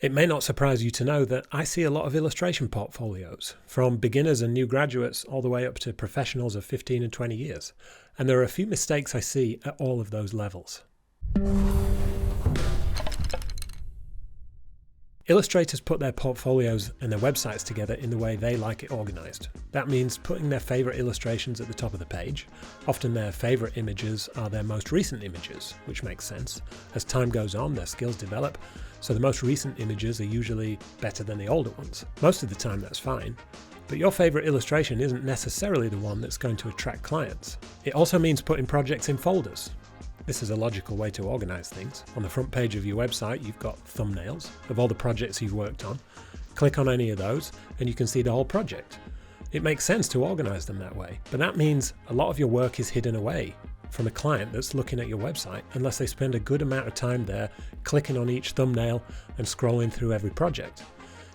It may not surprise you to know that I see a lot of illustration portfolios, from beginners and new graduates all the way up to professionals of 15 and 20 years. And there are a few mistakes I see at all of those levels. Illustrators put their portfolios and their websites together in the way they like it organized. That means putting their favorite illustrations at the top of the page. Often their favorite images are their most recent images, which makes sense. As time goes on, their skills develop, so the most recent images are usually better than the older ones. Most of the time that's fine, but your favorite illustration isn't necessarily the one that's going to attract clients. It also means putting projects in folders. This is a logical way to organize things. On the front page of your website, you've got thumbnails of all the projects you've worked on. Click on any of those and you can see the whole project. It makes sense to organize them that way, but that means a lot of your work is hidden away from a client that's looking at your website unless they spend a good amount of time there clicking on each thumbnail and scrolling through every project.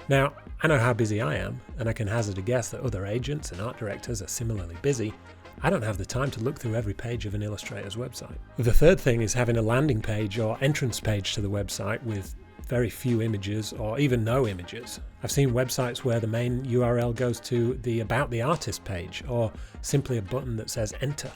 Now, I know how busy I am, and I can hazard a guess that other agents and art directors are similarly busy. I don't have the time to look through every page of an Illustrator's website. The third thing is having a landing page or entrance page to the website with very few images or even no images. I've seen websites where the main URL goes to the About the Artist page or simply a button that says Enter.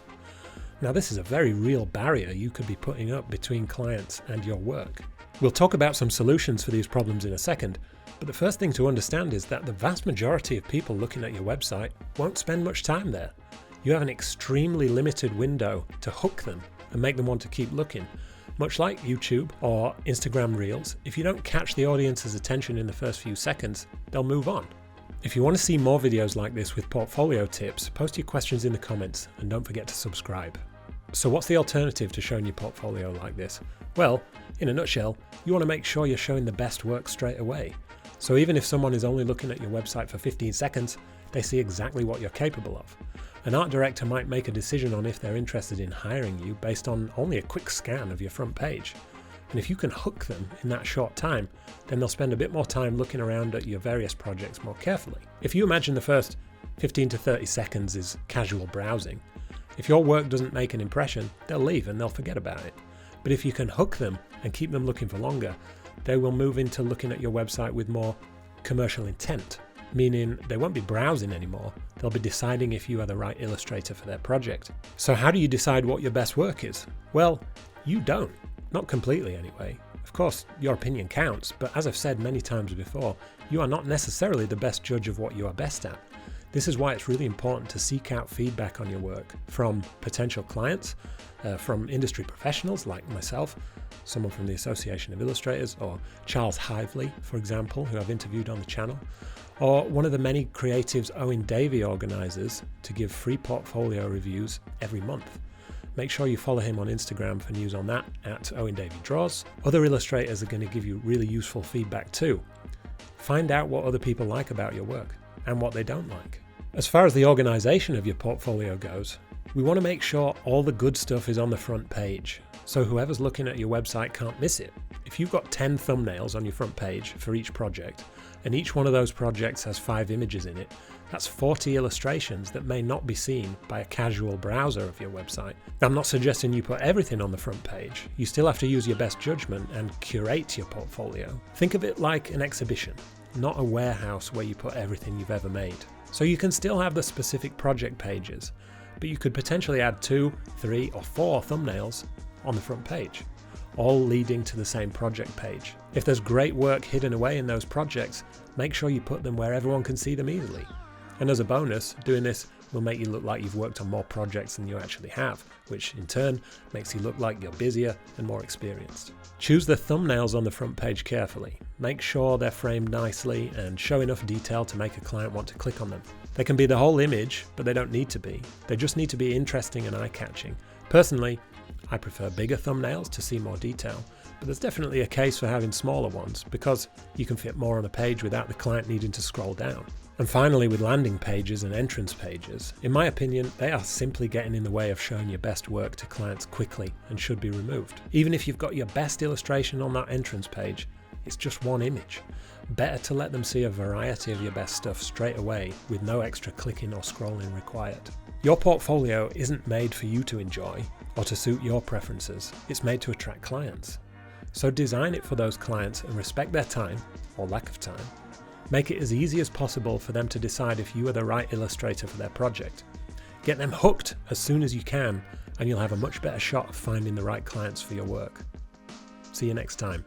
Now this is a very real barrier you could be putting up between clients and your work. We'll talk about some solutions for these problems in a second, but the first thing to understand is that the vast majority of people looking at your website won't spend much time there. You have an extremely limited window to hook them and make them want to keep looking. Much like YouTube or Instagram Reels, if you don't catch the audience's attention in the first few seconds, they'll move on. If you want to see more videos like this with portfolio tips, post your questions in the comments and don't forget to subscribe. So what's the alternative to showing your portfolio like this? Well, in a nutshell, you want to make sure you're showing the best work straight away. So even if someone is only looking at your website for 15 seconds, they see exactly what you're capable of. An art director might make a decision on if they're interested in hiring you based on only a quick scan of your front page. And if you can hook them in that short time, then they'll spend a bit more time looking around at your various projects more carefully. If you imagine the first 15 to 30 seconds is casual browsing, if your work doesn't make an impression, they'll leave and they'll forget about it. But if you can hook them and keep them looking for longer, they will move into looking at your website with more commercial intent. Meaning they won't be browsing anymore, they'll be deciding if you are the right illustrator for their project. So how do you decide what your best work is? Well, you don't. Not completely anyway. Of course, your opinion counts, but as I've said many times before, you are not necessarily the best judge of what you are best at. This is why it's really important to seek out feedback on your work from potential clients, from industry professionals like myself, someone from the Association of Illustrators, or Charles Hively, for example, who I've interviewed on the channel, or one of the many creatives Owen Davey organises to give free portfolio reviews every month. Make sure you follow him on Instagram for news on that, at Owen Davey Draws. Other illustrators are going to give you really useful feedback too. Find out what other people like about your work and what they don't like. As far as the organisation of your portfolio goes, we want to make sure all the good stuff is on the front page, so whoever's looking at your website can't miss it. If you've got 10 thumbnails on your front page for each project, and each one of those projects has 5 images in it, that's 40 illustrations that may not be seen by a casual browser of your website. I'm not suggesting you put everything on the front page. You still have to use your best judgment and curate your portfolio. Think of it like an exhibition, not a warehouse where you put everything you've ever made. So you can still have the specific project pages, but you could potentially add 2, 3, or 4 thumbnails on the front page, all leading to the same project page. If there's great work hidden away in those projects, make sure you put them where everyone can see them easily. And as a bonus, doing this will make you look like you've worked on more projects than you actually have, which in turn makes you look like you're busier and more experienced. Choose the thumbnails on the front page carefully. Make sure they're framed nicely and show enough detail to make a client want to click on them. They can be the whole image, but they don't need to be. They just need to be interesting and eye-catching. Personally, I prefer bigger thumbnails to see more detail, but there's definitely a case for having smaller ones because you can fit more on a page without the client needing to scroll down. And finally, with landing pages and entrance pages, in my opinion, they are simply getting in the way of showing your best work to clients quickly and should be removed. Even if you've got your best illustration on that entrance page, it's just one image. Better to let them see a variety of your best stuff straight away with no extra clicking or scrolling required. Your portfolio isn't made for you to enjoy or to suit your preferences. It's made to attract clients. So design it for those clients and respect their time, or lack of time. Make it as easy as possible for them to decide if you are the right illustrator for their project. Get them hooked as soon as you can, and you'll have a much better shot of finding the right clients for your work. See you next time.